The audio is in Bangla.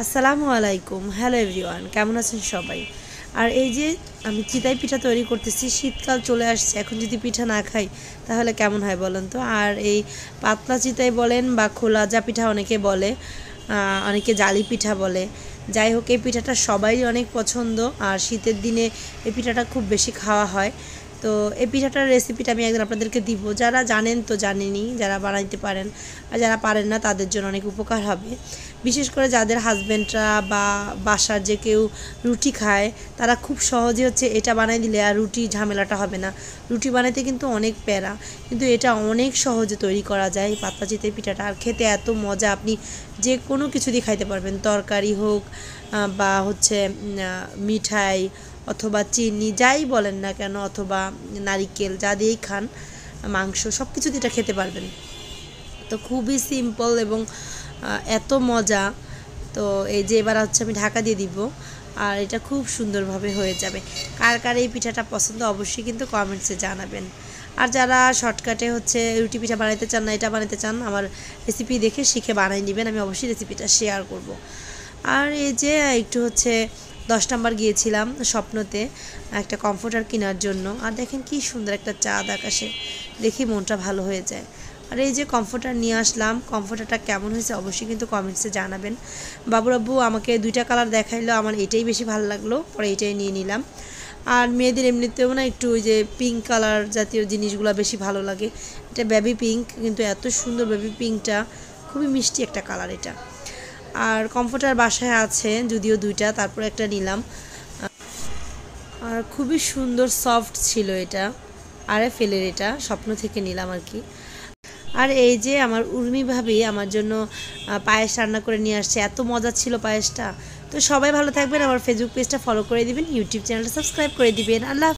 আসসালামু আলাইকুম। হ্যালো এভরিওয়ান, কেমন আছেন সবাই? আর এই যে আমি চিতাই পিঠা তৈরি করতেছি, শীতকাল চলে আসছে, এখন যদি পিঠা না খাই তাহলে কেমন হয় বলেন তো? আর এই পাতলা চিতাই বলেন বা খোলাজা পিঠা অনেকে বলে, অনেকে জালি পিঠা বলে। যাই হোক, এই পিঠাটা সবাই অনেক পছন্দ, আর শীতের দিনে এই পিঠাটা খুব বেশি খাওয়া হয়। তো এই পিঠাটার রেসিপিটা আমি একদিন আপনাদেরকে দিব। যারা জানেন তো জানেনই, যারা বানাইতে পারেন আর যারা পারেন না তাদের জন্য অনেক উপকার হবে। বিশেষ করে যাদের হাজব্যান্ডরা বা বাসার যে কেউ রুটি খায়, তারা খুব সহজে হচ্ছে এটা বানাই দিলে আর রুটি ঝামেলাটা হবে না। রুটি বানাইতে কিন্তু অনেক প্যারা, কিন্তু এটা অনেক সহজে তৈরি করা যায় পাতলা চিতই পিঠাটা। আর খেতে এত মজা, আপনি যে কোনো কিছু দিয়ে খাইতে পারবেন, তরকারি হোক বা হচ্ছে মিঠাই অথবা চিনি যাই বলেন না কেন, অথবা নারিকেল যা দিয়েই খান, মাংস সব কিছু দিয়ে এটা খেতে পারবেন। তো খুবই সিম্পল এবং এত মজা। তো এই যে এবার হচ্ছে আমি ঢাকা দিয়ে দিব, আর এটা খুব সুন্দরভাবে হয়ে যাবে। কার কার এই পিঠাটা পছন্দ অবশ্যই কিন্তু কমেন্টসে জানাবেন। আর যারা শর্টকাটে হচ্ছে রুটি পিঠা বানাইতে চান না, এটা বানাইতে চান, আমার রেসিপি দেখে শিখে বানাই নেবেন, আমি অবশ্যই রেসিপিটা শেয়ার করব। আর এই যে একটু হচ্ছে 10 নম্বর গিয়েছিলাম স্বপ্নতে একটা কমফোর্টার কেনার জন্য। আর দেখেন কি সুন্দর একটা চাঁদ আকাশে, দেখি মনটা ভালো হয়ে যায়। আর এই যে কমফোর্টার নিয়ে আসলাম, কমফোর্টারটা কেমন হয়েছে অবশ্যই কিন্তু কমেন্টসে জানাবেন। বাবুর আব্বু আমাকে 2টা কালার দেখাইলো, আমার এটাই বেশি ভালো লাগলো, পরে এটাই নিয়ে নিলাম। আর মেয়েদের এমনিতেও না একটু ওই যে পিঙ্ক কালার জাতীয় জিনিসগুলো বেশি ভালো লাগে। এটা বেবি পিঙ্ক, কিন্তু এত সুন্দর বেবি পিঙ্কটা, খুবই মিষ্টি একটা কালার এটা। আর কমফোর্টার বাসায় আছে যদিও 2টা, তারপর একটা নিলাম। আর খুবই সুন্দর সফট ছিল এটা, আরএফএলের, এটা স্বপ্ন থেকে নিলাম আর কি। আর এই যে আমার উর্মি ভাবি আমার জন্য পায়েস রান্না করে নিয়ে আসছে, এত মজা ছিল পায়েসটা। তো সবাই ভালো থাকবেন, আমার ফেসবুক পেজটা ফলো করে দিবেন, ইউটিউব চ্যানেলটা সাবস্ক্রাইব করে দিবেন। আল্লাহ।